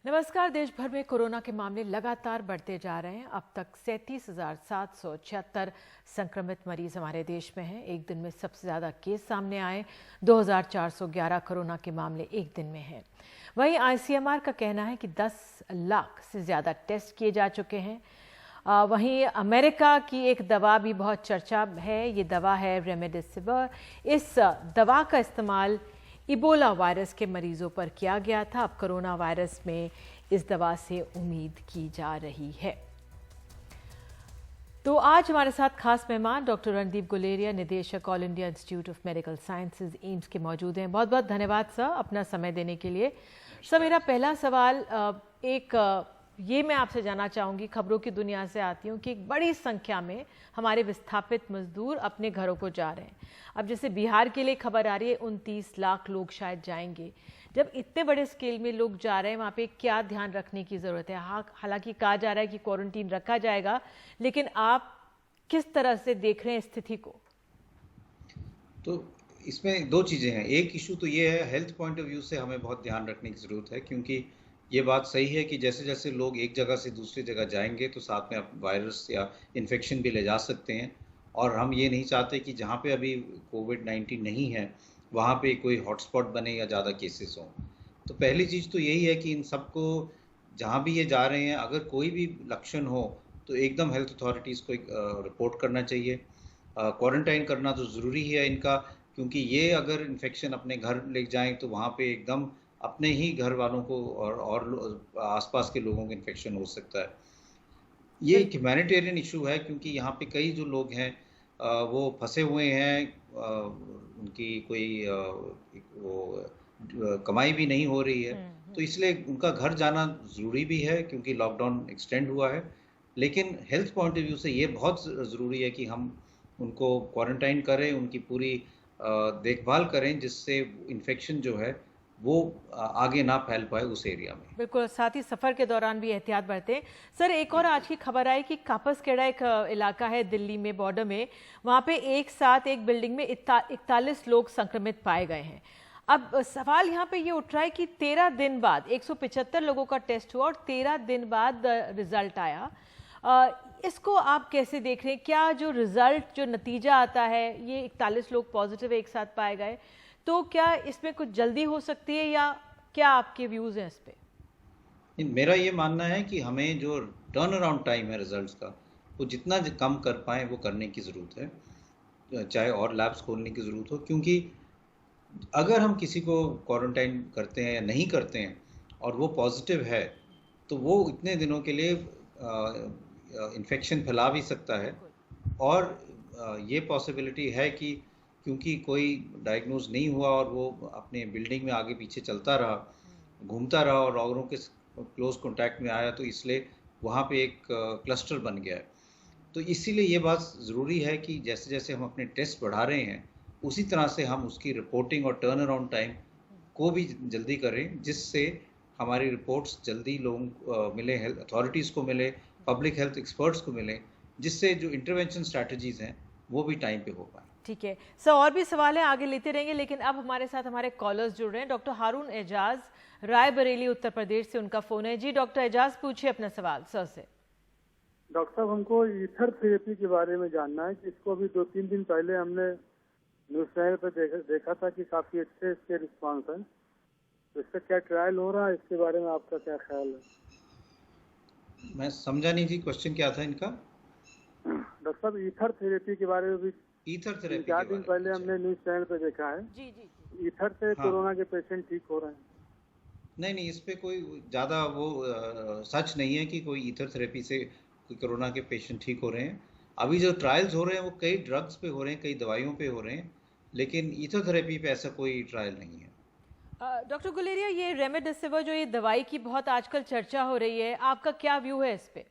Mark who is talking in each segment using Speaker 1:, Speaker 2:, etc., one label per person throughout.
Speaker 1: नमस्कार। देश भर में कोरोना के मामले लगातार बढ़ते जा रहे हैं। अब तक 37,776 संक्रमित मरीज हमारे देश में हैं। एक दिन में सबसे ज़्यादा केस सामने आए। 2,411 कोरोना के मामले एक दिन में हैं। वहीं ICMR का कहना है कि 10 लाख से ज़्यादा टेस्ट किए जा चुके हैं। वहीं अमेरिका की एक दवा भी बहुत चर्चा है। ये दवा है रेमडेसिविर। इस दवा का इस्तेमाल इबोला वायरस के मरीजों पर किया गया था। अब कोरोना वायरस में इस दवा से उम्मीद की जा रही है। तो आज हमारे साथ खास मेहमान डॉक्टर रणदीप गुलेरिया, निदेशक all India institute of medical sciences AIIMS के मौजूद हैं। बहुत बहुत धन्यवाद सर अपना समय देने के लिए। सर, मेरा पहला सवाल ये मैं आपसे जानना चाहूँगी, खबरों की दुनिया से आती हूँ कि एक बड़ी संख्या में हमारे विस्थापित मजदूर अपने घरों को जा रहे हैं। अब जैसे बिहार के लिए खबर आ रही है 29 लाख लोग शायद जाएंगे। जब इतने बड़े स्केल में लोग जा रहे हैं, वहाँ पे क्या ध्यान रखने की ज़रूरत है? हालांकि कहा जा रहा है कि क्वारंटीन रखा जाएगा, लेकिन आप किस तरह से देख रहे हैं स्थिति को?
Speaker 2: तो इसमें दो चीज़ें हैं। एक इशू तो ये है, हेल्थ पॉइंट ऑफ व्यू से हमें बहुत ध्यान रखने की ज़रूरत है, क्योंकि ये बात सही है कि जैसे जैसे लोग एक जगह से दूसरी जगह जाएंगे तो साथ में वायरस या इन्फेक्शन भी ले जा सकते हैं। और हम ये नहीं चाहते कि जहाँ पे अभी कोविड-19 नहीं है वहाँ पे कोई हॉटस्पॉट बने या ज़्यादा केसेस हों। तो पहली चीज़ तो यही है कि इन सबको, जहाँ भी ये जा रहे हैं, अगर कोई भी लक्षण हो तो एकदम हेल्थ अथॉरिटीज़ को रिपोर्ट करना चाहिए। क्वारंटाइन करना तो ज़रूरी है इनका, क्योंकि ये अगर इन्फेक्शन अपने घर ले जाएं तो वहाँ पे एकदम अपने ही घर वालों को और आसपास के लोगों को इन्फेक्शन हो सकता है। ये एक ह्यूमैनिटेरियन इशू है, क्योंकि यहाँ पे कई जो लोग हैं वो फंसे हुए हैं। उनकी कोई कमाई भी नहीं हो रही है, तो इसलिए उनका घर जाना ज़रूरी भी है, क्योंकि लॉकडाउन एक्सटेंड हुआ है। लेकिन हेल्थ पॉइंट ऑफ व्यू से ये बहुत ज़रूरी है कि हम उनको क्वारंटाइन करें, उनकी पूरी देखभाल करें, जिससे इन्फेक्शन जो है वो आगे ना फैल पाए उस एरिया में।
Speaker 1: बिल्कुल, साथ ही सफर के दौरान भी एहतियात बरतें। सर, एक और आज की खबर आई कि कापसखेड़ा एक इलाका है दिल्ली में, बॉर्डर में, वहाँ पे एक साथ एक बिल्डिंग में 41 लोग संक्रमित पाए गए हैं। अब सवाल यहाँ पे ये उठ रहा है कि 13 दिन बाद 175 लोगों का टेस्ट हुआ और 13 दिन बाद रिजल्ट आया। इसको आप कैसे देख रहे हैं? क्या जो रिजल्ट, जो नतीजा आता है, ये 41 लोग पॉजिटिव एक साथ पाए गए, तो क्या इसमें कुछ जल्दी हो सकती है या क्या आपके व्यूज हैं इस पे?
Speaker 2: मेरा ये मानना है कि हमें जो टर्न अराउंड टाइम है रिजल्ट्स का, वो जितना कम कर पाएँ वो करने की ज़रूरत है, चाहे और लैब्स खोलने की ज़रूरत हो। क्योंकि अगर हम किसी को क्वारंटाइन करते हैं या नहीं करते हैं और वो पॉजिटिव है, तो वो इतने दिनों के लिए इन्फेक्शन फैला भी सकता है। और ये पॉसिबिलिटी है कि क्योंकि कोई डायग्नोज नहीं हुआ और वो अपने बिल्डिंग में आगे पीछे चलता रहा, घूमता रहा और औरों के क्लोज कांटेक्ट में आया, तो इसलिए वहाँ पे एक क्लस्टर बन गया है। तो इसीलिए ये बात ज़रूरी है कि जैसे जैसे हम अपने टेस्ट बढ़ा रहे हैं, उसी तरह से हम उसकी रिपोर्टिंग और टर्न अराउंड टाइम को भी जल्दी करें, जिससे हमारी रिपोर्ट्स जल्दी लोगों को मिले, हेल्थ अथॉरिटीज़ को मिले, पब्लिक हेल्थ एक्सपर्ट्स को मिले, जिससे जो इंटरवेंशन स्ट्रैटेजीज़ हैं वो भी टाइम पे हो पाए।
Speaker 1: ठीक है सर, और भी सवाल हैं, आगे लेते रहेंगे, लेकिन अब हमारे साथ हमारे कॉलर्स जुड़ रहे हैं। डॉक्टर हारून एजाज, रायबरेली, उत्तर प्रदेश से उनका फोन है। जी डॉक्टर एजाज, पूछिए अपना सवाल सर से।
Speaker 3: डॉक्टर साहब, हमको ईथर थेरेपी के बारे में जानना है कि इसको अभी 2-3 दिन पहले हमने न्यूज चैनल पर देखा था कि काफी अच्छे इसके रिस्पांस है, तो इसका क्या ट्रायल हो रहा है, इसके बारे में आपका क्या ख्याल है?
Speaker 2: मैं समझा नहीं जी, क्वेश्चन क्या था इनका?
Speaker 3: डॉक्टर साहब, ईथर थेरेपी के बारे में भी
Speaker 2: ईथर थेरेपी
Speaker 3: 4 दिन पहले हमने न्यूज चैनल पर देखा है।
Speaker 1: जी जी।
Speaker 3: ईथर से कोरोना के पेशेंट ठीक हो रहे हैं?
Speaker 2: नहीं, इस पे कोई ज़्यादा वो सच नहीं है कि कोई ईथर थेरेपी से कोरोना के पेशेंट ठीक हो रहे हैं। अभी जो ट्रायल्स हो रहे हैं वो कई ड्रग्स पे हो रहे हैं, कई दवाइयों पे हो रहे हैं, लेकिन ईथर थेरेपी पे ऐसा कोई ट्रायल नहीं है।
Speaker 1: डॉक्टर गुलेरिया, ये रेमडेसिविर जो ये दवाई की बहुत आजकल चर्चा हो रही है, आपका क्या व्यू है इस पे?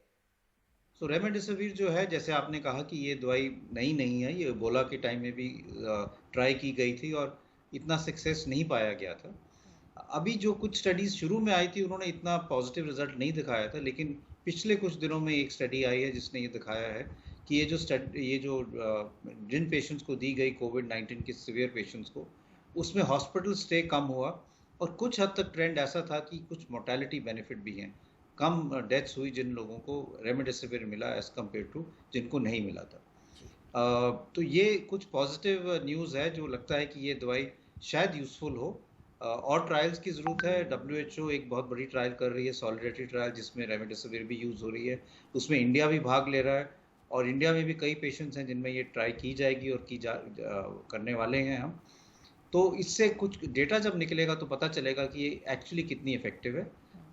Speaker 2: तो रेमडेसिविर जो है, जैसे आपने कहा कि ये दवाई नई नहीं है, ये इबोला के टाइम में भी ट्राई की गई थी और इतना सक्सेस नहीं पाया गया था। अभी जो कुछ स्टडीज़ शुरू में आई थी उन्होंने इतना पॉजिटिव रिजल्ट नहीं दिखाया था, लेकिन पिछले कुछ दिनों में एक स्टडी आई है जिसने ये दिखाया है कि ये जो जिन पेशेंट्स को दी गई कोविड-19 के सीवियर पेशेंट्स को, उसमें हॉस्पिटल स्टे कम हुआ और कुछ हद तक ट्रेंड ऐसा था कि कुछ मोर्टेलिटी बेनिफिट भी हैं, कम डेथ्स हुई जिन लोगों को रेमडेसिविर मिला एज कम्पेयर टू जिनको नहीं मिला था। तो ये कुछ पॉजिटिव न्यूज़ है जो लगता है कि ये दवाई शायद यूज़फुल हो। और ट्रायल्स की ज़रूरत है। WHO एक बहुत बड़ी ट्रायल कर रही है, सॉलिडेरिटी ट्रायल, जिसमें रेमडेसिविर भी यूज़ हो रही है। उसमें इंडिया भी भाग ले रहा है और इंडिया में भी कई पेशेंट्स हैं जिनमें ये ट्राई की जाएगी और करने वाले हैं हम। तो इससे कुछ डेटा जब निकलेगा तो पता चलेगा कि ये एक्चुअली कितनी इफेक्टिव है।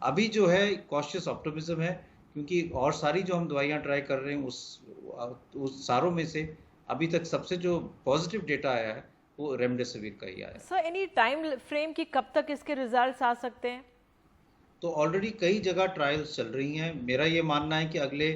Speaker 2: अभी जो है कॉशियस ऑप्टिमिज्म है, क्योंकि और सारी जो हम दवाइयाँ ट्राई कर रहे हैं उस सारों में से अभी तक सबसे जो पॉजिटिव डेटा आया है वो रेमडेसिविर का ही आया है।
Speaker 1: सर, एनी टाइम फ्रेम की कब तक इसके रिजल्ट्स आ सकते हैं?
Speaker 2: तो ऑलरेडी कई जगह ट्रायल्स चल रही हैं। मेरा ये मानना है कि अगले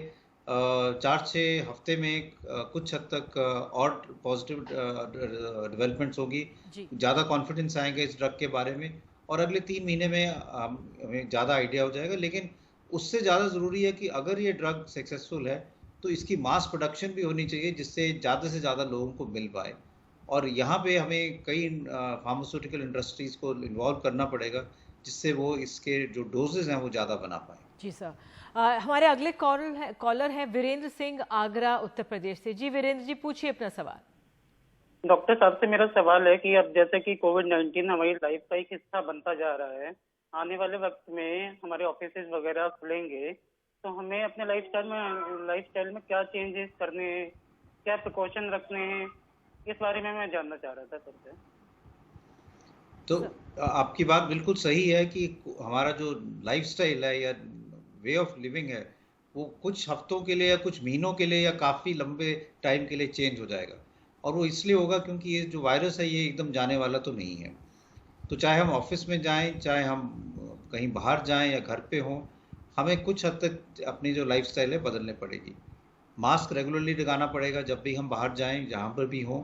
Speaker 2: 4-6 हफ्ते में कुछ हद तक और पॉजिटिव डेवलपमेंट्स होगी, ज़्यादा कॉन्फिडेंस आएंगे इस ड्रग के बारे में और अगले 3 महीने में हमें ज़्यादा आइडिया हो जाएगा। लेकिन उससे ज़्यादा ज़रूरी है कि अगर ये ड्रग सक्सेसफुल है तो इसकी मास प्रोडक्शन भी होनी चाहिए जिससे ज़्यादा से ज़्यादा लोगों को मिल पाए। और यहाँ पे हमें कई फार्मास्यूटिकल इंडस्ट्रीज़ को इन्वॉल्व करना पड़ेगा जिससे वो इसके जो डोजेज हैं वो ज़्यादा बना पाए।
Speaker 1: जी सर। हमारे अगले कॉलर है वीरेंद्र सिंह, आगरा, उत्तर प्रदेश से। जी वीरेंद्र जी, पूछिए अपना सवाल।
Speaker 4: डॉक्टर साहब से मेरा सवाल है कि अब जैसे कि कोविड-19 हमारी लाइफ का एक हिस्सा बनता जा रहा है, आने वाले वक्त में हमारे ऑफिसेज वगैरह खुलेंगे, तो हमें अपने लाइफस्टाइल में क्या चेंजेस करने हैं, क्या प्रिकॉशन रखने हैं, इस बारे में मैं जानना चाह रहा था सर से।
Speaker 2: तो आपकी बात बिल्कुल सही है कि हमारा जो लाइफस्टाइल है या वे ऑफ लिविंग है वो कुछ हफ्तों के लिए या कुछ महीनों के लिए या काफ़ी लंबे टाइम के लिए चेंज हो जाएगा। और वो इसलिए होगा क्योंकि ये जो वायरस है ये एकदम जाने वाला तो नहीं है। तो चाहे हम ऑफिस में जाएं, चाहे हम कहीं बाहर जाएं या घर पे हों, हमें कुछ हद तक अपनी जो लाइफस्टाइल है बदलने पड़ेगी। मास्क रेगुलरली लगाना पड़ेगा जब भी हम बाहर जाएं, जहाँ पर भी हों।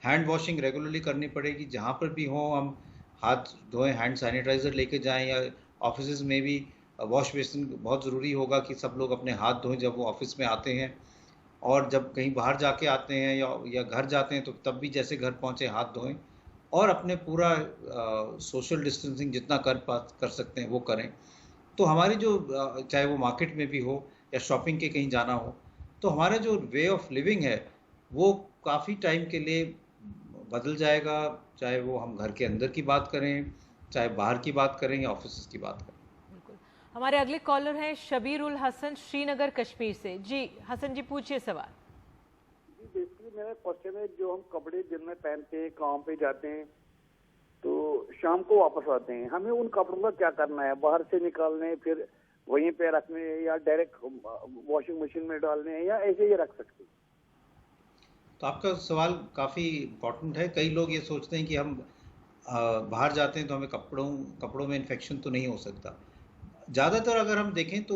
Speaker 2: हैंड वॉशिंग रेगुलरली करनी पड़ेगी, जहाँ पर भी हों हम हाथ धोएं, हैंड सैनिटाइज़र लेके जाएं। या ऑफिस में भी वॉश बेसिन बहुत ज़रूरी होगा कि सब लोग अपने हाथ धोएं जब वो ऑफिस में आते हैं। और जब कहीं बाहर जाके आते हैं या घर जाते हैं तो तब भी जैसे घर पहुँचे हाथ धोएं और अपने पूरा सोशल डिस्टेंसिंग जितना कर सकते हैं वो करें। तो हमारी जो चाहे वो मार्केट में भी हो या शॉपिंग के कहीं जाना हो, तो हमारा जो वे ऑफ लिविंग है वो काफ़ी टाइम के लिए बदल जाएगा, चाहे वो हम घर के अंदर की बात करें, चाहे बाहर की बात करें या ऑफिस की बात करें।
Speaker 1: बिल्कुल। हमारे अगले कॉलर हैं शबीर उल हसन, श्रीनगर, कश्मीर से। जी हसन जी, पूछिए सवाल।
Speaker 5: जी बेसिकली मेरा क्वेश्चन है, जो हम कपड़े दिन में पहनते हैं, काम पे जाते हैं तो शाम को वापस आते हैं, हमें उन कपड़ों का क्या करना है? बाहर से निकालने, फिर वहीं पे रखने, या डायरेक्ट वॉशिंग मशीन में डालने हैं, या ऐसे ही रख सकते हैं?
Speaker 2: तो आपका सवाल काफ़ी इम्पोर्टेंट है। कई लोग ये सोचते हैं कि हम बाहर जाते हैं तो हमें कपड़ों में इन्फेक्शन तो नहीं हो सकता। ज़्यादातर अगर हम देखें तो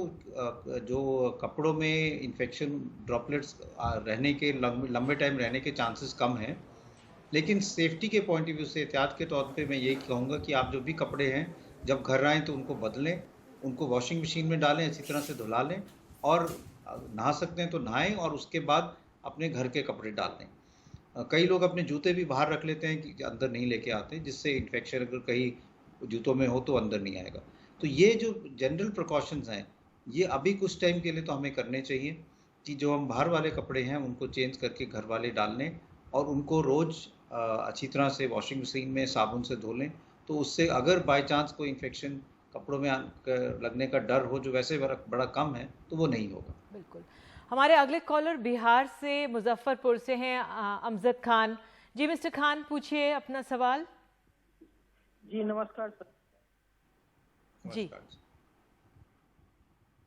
Speaker 2: जो कपड़ों में इन्फेक्शन ड्रॉपलेट्स रहने के लंबे टाइम रहने के चांसेस कम हैं। लेकिन सेफ्टी के पॉइंट ऑफ व्यू से, एहतियात के तौर पे मैं यही कहूँगा कि आप जो भी कपड़े हैं जब घर आएँ तो उनको बदलें, उनको वॉशिंग मशीन में डालें, अच्छी तरह से धुला लें और नहा सकते हैं तो नहाएं और उसके बाद अपने घर के कपड़े डाल लें। कई लोग अपने जूते भी बाहर रख लेते हैं कि अंदर नहीं लेके आते, जिससे इन्फेक्शन अगर कहीं जूतों में हो तो अंदर नहीं आएगा। तो ये जो जनरल प्रिकॉशंस हैं ये अभी कुछ टाइम के लिए तो हमें करने चाहिए कि जो हम बाहर वाले कपड़े हैं उनको चेंज करके घर वाले डाल लें और उनको रोज़ अच्छी तरह से वॉशिंग मशीन में साबुन से धो लें। तो उससे अगर बाय चांस कोई इन्फेक्शन कपड़ों में लगने का डर हो, जो वैसे बड़ा कम है, तो वो नहीं होगा।
Speaker 1: बिल्कुल। हमारे अगले कॉलर बिहार से, मुजफ्फरपुर से हैं अमजद खान। जी मिस्टर खान, पूछिए अपना सवाल।
Speaker 4: जी नमस्कार सर।
Speaker 1: जी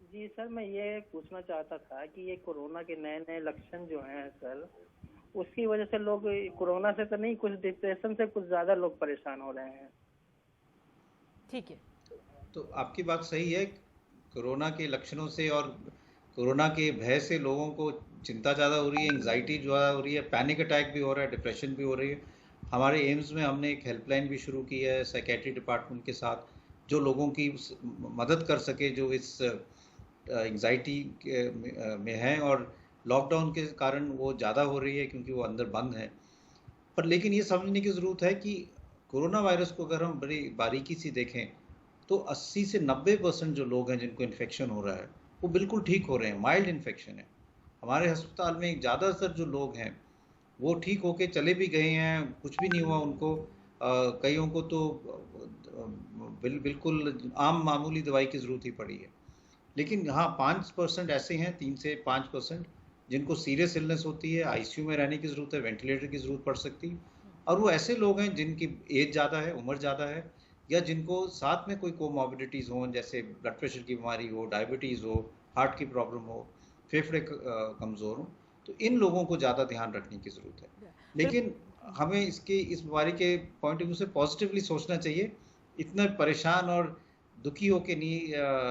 Speaker 4: जी सर, मैं ये पूछना चाहता था कि ये कोरोना के नए नए लक्षण जो हैं सर, उसकी वजह से लोग कोरोना से तो नहीं, कुछ डिप्रेशन से कुछ ज्यादा लोग परेशान हो रहे हैं।
Speaker 1: ठीक है।
Speaker 2: तो आपकी बात सही है। कोरोना के लक्षणों से और कोरोना के भय से लोगों को चिंता ज़्यादा हो रही है, एंग्जाइटी ज़्यादा हो रही है, पैनिक अटैक भी हो रहा है, डिप्रेशन भी हो रही है। हमारे एम्स में हमने एक हेल्पलाइन भी शुरू की है साइकेट्री डिपार्टमेंट के साथ, जो लोगों की मदद कर सके जो इस एंग्जाइटी में हैं। और लॉकडाउन के कारण वो ज़्यादा हो रही है क्योंकि वो अंदर बंद है। पर लेकिन ये समझने की ज़रूरत है कि कोरोना वायरस को अगर हम बड़ी बारीकी से देखें तो 80 से 90% जो लोग हैं जिनको इन्फेक्शन हो रहा है वो बिल्कुल ठीक हो रहे हैं, माइल्ड इन्फेक्शन है। हमारे अस्पताल में ज़्यादातर जो लोग हैं वो ठीक होके चले भी गए हैं, कुछ भी नहीं हुआ उनको। कईयों को तो बिल्कुल आम मामूली दवाई की ज़रूरत ही पड़ी है। लेकिन हाँ, 5% ऐसे हैं, 3 से 5% जिनको सीरियस इलनेस होती है, आईसीयू में रहने की ज़रूरत है, वेंटिलेटर की ज़रूरत पड़ सकती है। और वो ऐसे लोग हैं जिनकी एज ज़्यादा है, उम्र ज़्यादा है, या जिनको साथ में कोई कोमॉर्बिडिटीज़ हों, जैसे ब्लड प्रेशर की बीमारी हो, डायबिटीज़ हो, हार्ट की प्रॉब्लम हो, फेफड़े कमज़ोर हों, तो इन लोगों को ज़्यादा ध्यान रखने की ज़रूरत है। लेकिन हमें इस बीमारी के पॉइंट ऑफ व्यू से पॉजिटिवली सोचना चाहिए, इतना परेशान और दुखी होके नहीं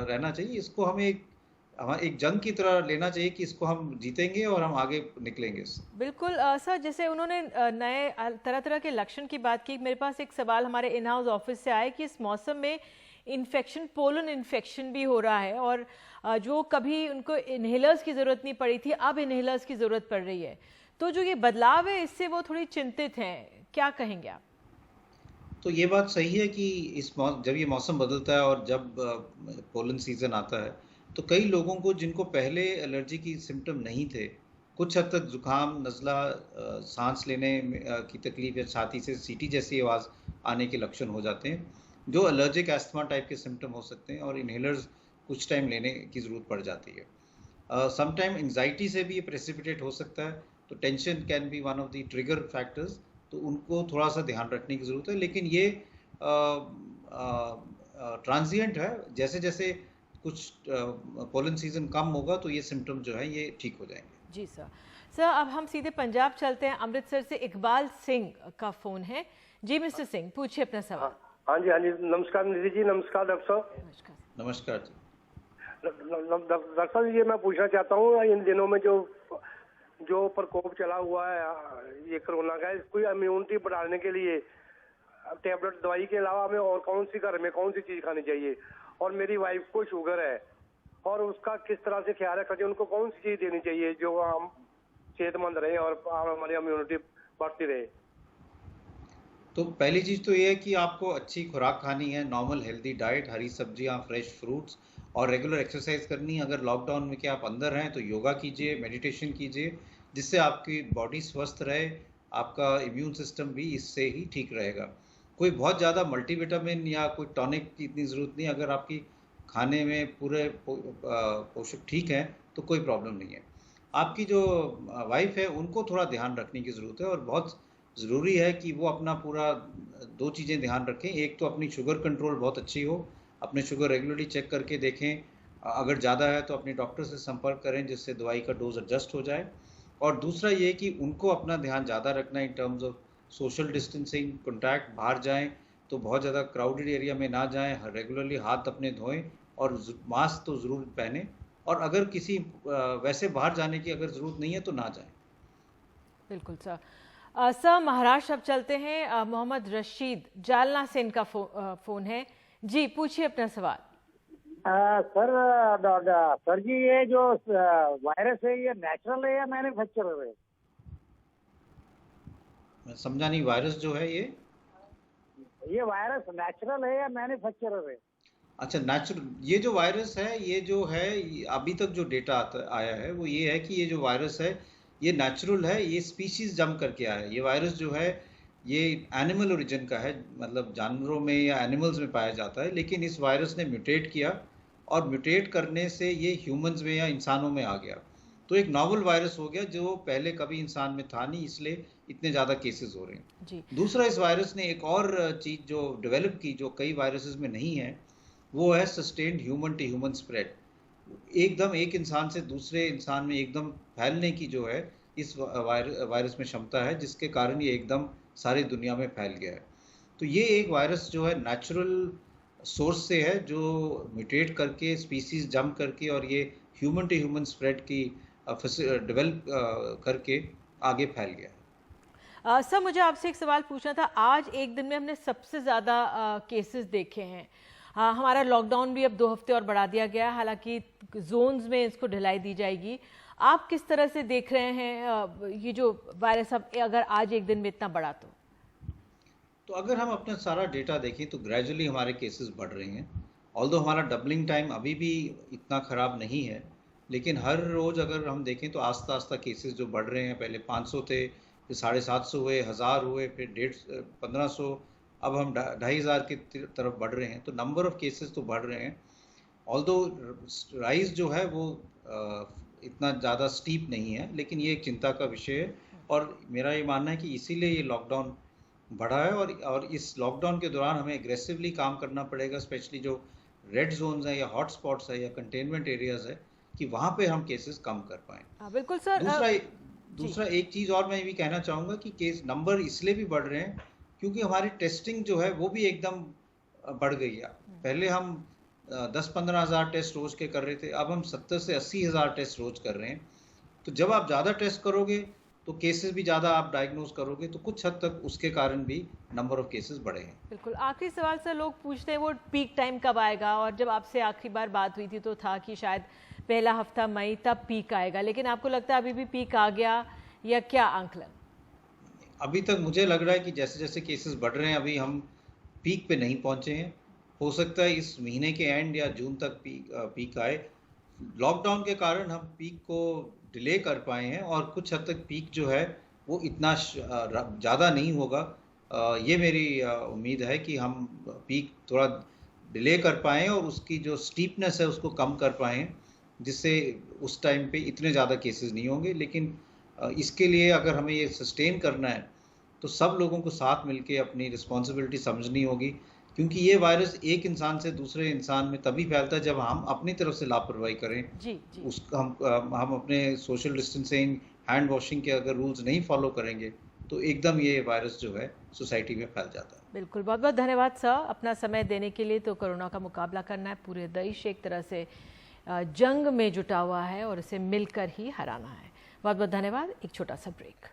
Speaker 2: रहना चाहिए। इसको हमें एक जंग की तरह लेना चाहिए कि इसको हम जीतेंगे और हम आगे निकलेंगे इससे।
Speaker 1: बिल्कुल सर, जैसे उन्होंने नए तरह तरह के लक्षण की बात की, मेरे पास एक सवाल हमारे इन हाउस ऑफिस से आया कि इस मौसम में इन्फेक्शन, पोलन इन्फेक्शन भी हो रहा है, और जो कभी उनको इन्हेलर्स की ज़रूरत नहीं पड़ी थी, अब इन्हेलर्स की ज़रूरत पड़ रही है। तो जो ये बदलाव है इससे वो थोड़ी चिंतित हैं, क्या कहेंगे आप?
Speaker 2: तो ये बात सही है कि जब ये मौसम बदलता है और जब पोलन सीजन आता है तो कई लोगों को जिनको पहले एलर्जी की सिम्टम नहीं थे, कुछ हद तक जुकाम, नज़ला, सांस लेने की तकलीफ या छाती से सीटी जैसी आवाज़ आने के लक्षण हो जाते हैं, जो एलर्जिक एस्थमा टाइप के सिम्टम हो सकते हैं, और इन्हेलर्स कुछ टाइम लेने की ज़रूरत पड़ जाती है। समटाइम एंग्जाइटी से भी ये प्रेसिपिटेट हो सकता है, तो tension can be one of the trigger factors, तो उनको थोड़ा सा ध्यान रखने की ज़रूरत है। लेकिन ये ट्रांजिएंट है, जैसे जैसे कुछ पोलन सीजन कम होगा तो ये सिम्टम जो है ये ठीक हो जाएंगे।
Speaker 1: जी सर। सर, अब हम सीधे पंजाब चलते हैं। अमृतसर से इकबाल सिंह का फ़ोन है। जी मिस्टर सिंह, पूछिए अपना सवाल।
Speaker 6: हाँ जी, हाँ जी, नमस्कार निधि जी, नमस्कार डॉक्टर साहब।
Speaker 1: नमस्कार।
Speaker 2: नमस्कार जी।
Speaker 6: डॉक्टर साहब, ये मैं पूछना चाहता हूँ, इन दिनों में जो प्रकोप चला हुआ है ये कोरोना का, इसको इम्यूनिटी बढ़ाने के लिए टेबलेट दवाई के अलावा हमें और कौन सी घर में कौन सी चीज खानी चाहिए? और मेरी वाइफ को शुगर है और उसका किस तरह से ख्याल रखना चाहिए, उनको कौन सी चीज देनी चाहिए जो हम सेहतमंद रहे और हमारी इम्यूनिटी बढ़ती रहे?
Speaker 2: तो पहली चीज़ तो ये है कि आपको अच्छी खुराक खानी है, नॉर्मल हेल्दी डाइट, हरी सब्जियां, फ्रेश फ्रूट्स, और रेगुलर एक्सरसाइज करनी है। अगर लॉकडाउन में के आप अंदर हैं तो योगा कीजिए, मेडिटेशन कीजिए, जिससे आपकी बॉडी स्वस्थ रहे, आपका इम्यून सिस्टम भी इससे ही ठीक रहेगा। कोई बहुत ज़्यादा मल्टीविटामिन या कोई टॉनिक की इतनी ज़रूरत नहीं। अगर आपकी खाने में पूरे पोषक ठीक हैं तो कोई प्रॉब्लम नहीं है। आपकी जो वाइफ है उनको थोड़ा ध्यान रखने की ज़रूरत है, और बहुत ज़रूरी है कि वो अपना पूरा 2 चीज़ें ध्यान रखें। एक तो अपनी शुगर कंट्रोल बहुत अच्छी हो, अपने शुगर रेगुलरली चेक करके देखें, अगर ज़्यादा है तो अपने डॉक्टर से संपर्क करें जिससे दवाई का डोज एडजस्ट हो जाए। और दूसरा ये कि उनको अपना ध्यान ज़्यादा रखना in terms of social distancing, contact, बाहर जाएं तो बहुत ज़्यादा क्राउडेड एरिया में ना जाएं, रेगुलरली हाथ अपने धोएं और मास्क तो ज़रूर पहने, और अगर किसी वैसे बाहर जाने की अगर ज़रूरत नहीं है तो ना जाएं।
Speaker 1: बिल्कुल सर। सर, महाराष्ट्र अब चलते हैं। मोहम्मद रशीद जालना से इनका फ़ोन है। जी, पूछिए अपना सवाल।
Speaker 7: सर जी, ये जो वायरस है ये नेचुरल है या मैन्युफैक्चरर है?
Speaker 2: मैं समझा नहीं, वायरस जो है
Speaker 7: ये वायरस नेचुरल है या मैन्युफैक्चरर है?
Speaker 2: अच्छा, नेचुरल। ये जो वायरस है, ये जो है, अभी तक जो डेटा आया है वो ये है कि ये जो वायरस है ये नेचुरल है, ये स्पीशीज जंप करके आया है। ये वायरस जो है ये एनिमल ओरिजिन का है, मतलब जानवरों में या एनिमल्स में पाया जाता है, लेकिन इस वायरस ने म्यूटेट किया और म्यूटेट करने से ये ह्यूमंस में या इंसानों में आ गया। तो एक नॉवल वायरस हो गया जो पहले कभी इंसान में था नहीं, इसलिए इतने ज़्यादा केसेस हो रहे हैं
Speaker 1: जी।
Speaker 2: दूसरा, इस वायरस ने एक और चीज़ जो डेवलप की जो कई वायरसेस में नहीं है, वो है sustained human to human spread. एकदम एक इंसान से दूसरे इंसान में एकदम फैलने की जो है इस वायरस में क्षमता है, जिसके कारण ये एकदम सारी दुनिया में फैल गया है। तो ये एक वायरस जो है नेचुरल सोर्स से है, जो म्यूटेट करके स्पीसीज जंप करके और ये ह्यूमन टू ह्यूमन स्प्रेड की डेवलप करके आगे फैल गया है।
Speaker 1: सर, मुझे आपसे एक सवाल पूछना था। आज एक दिन में हमने सबसे ज़्यादा केसेस देखे हैं। हमारा लॉकडाउन भी अब 2 हफ्ते और बढ़ा दिया गया है, हालांकि जोन्स में इसको ढिलाई दी जाएगी। आप किस तरह से देख रहे हैं ये जो वायरस अब अगर आज एक दिन में इतना बढ़ा?
Speaker 2: तो अगर हम अपना सारा डेटा देखें तो ग्रेजुअली हमारे केसेस बढ़ रहे हैं। ऑल्दो हमारा डबलिंग टाइम अभी भी इतना ख़राब नहीं है, लेकिन हर रोज़ अगर हम देखें तो आस्ता आस्ता केसेस जो बढ़ रहे हैं, पहले 500 थे, फिर 750 हुए, 1000 हुए, फिर 1500, अब हम 2500 की तरफ बढ़ रहे हैं। तो नंबर ऑफ़ केसेस तो बढ़ रहे हैं, ऑल्दो राइज जो है वो इतना ज़्यादा स्टीप नहीं है, लेकिन ये एक चिंता का विषय है। और मेरा ये मानना है कि इसीलिए ये लॉकडाउन बढ़ा है, और इस लॉकडाउन के दौरान हमें एग्रेसिवली काम करना पड़ेगा, स्पेशली जो रेड जोन्स हैं या हॉट स्पॉट्स है या कंटेनमेंट एरियाज है, कि वहाँ पे हम केसेस कम कर पाएँ।
Speaker 1: बिल्कुल सर।
Speaker 2: दूसरा एक चीज़ और मैं ये भी कहना चाहूँगा कि केस नंबर इसलिए भी बढ़ रहे हैं क्योंकि हमारी टेस्टिंग जो है वो भी एकदम बढ़ गई है। पहले हम 10-15 हज़ार टेस्ट रोज़ के कर रहे थे, अब हम 70 से 80 हज़ार टेस्ट रोज़ कर रहे हैं। तो जब आप ज़्यादा टेस्ट करोगे तो केसेस भी ज़्यादा आप डायग्नोज करोगे, तो कुछ हद तक उसके कारण भी नंबर ऑफ केसेस बढ़े हैं।
Speaker 1: बिल्कुल। आखिरी सवाल सर, लोग पूछते हैं वो पीक टाइम कब आएगा, और जब आपसे आखिरी बार बात हुई थी तो था कि शायद पहला हफ्ता मई तब पीक आएगा, लेकिन आपको लगता है अभी भी पीक आ गया या क्या आंकलन?
Speaker 2: अभी तक मुझे लग रहा है कि जैसे जैसे केसेस बढ़ रहे हैं अभी हम पीक पे नहीं पहुंचे हैं। हो सकता है इस महीने के एंड या जून तक पीक आए। लॉकडाउन के कारण हम पीक को डिले कर पाए हैं, और कुछ हद तक पीक जो है वो इतना ज़्यादा नहीं होगा। ये मेरी उम्मीद है कि हम पीक थोड़ा डिले कर पाएँ और उसकी जो स्टीपनेस है उसको कम कर पाएँ, जिससे उस टाइम पे इतने ज़्यादा केसेस नहीं होंगे। लेकिन इसके लिए अगर हमें ये सस्टेन करना है तो सब लोगों को साथ मिलके अपनी रिस्पॉन्सिबिलिटी समझनी होगी, क्योंकि ये वायरस एक इंसान से दूसरे इंसान में तभी फैलता है जब हम अपनी तरफ से लापरवाही करें।
Speaker 1: जी।
Speaker 2: उसका हम अपने सोशल डिस्टेंसिंग, हैंड वॉशिंग के अगर रूल्स नहीं फॉलो करेंगे तो एकदम ये वायरस जो है सोसाइटी में फैल जाता है।
Speaker 1: बिल्कुल, बहुत बहुत धन्यवाद सर अपना समय देने के लिए। तो कोरोना का मुकाबला करना है, पूरे देश एक तरह से जंग में जुटा हुआ है और इसे मिलकर ही हराना है। बहुत बहुत धन्यवाद। एक छोटा सा ब्रेक।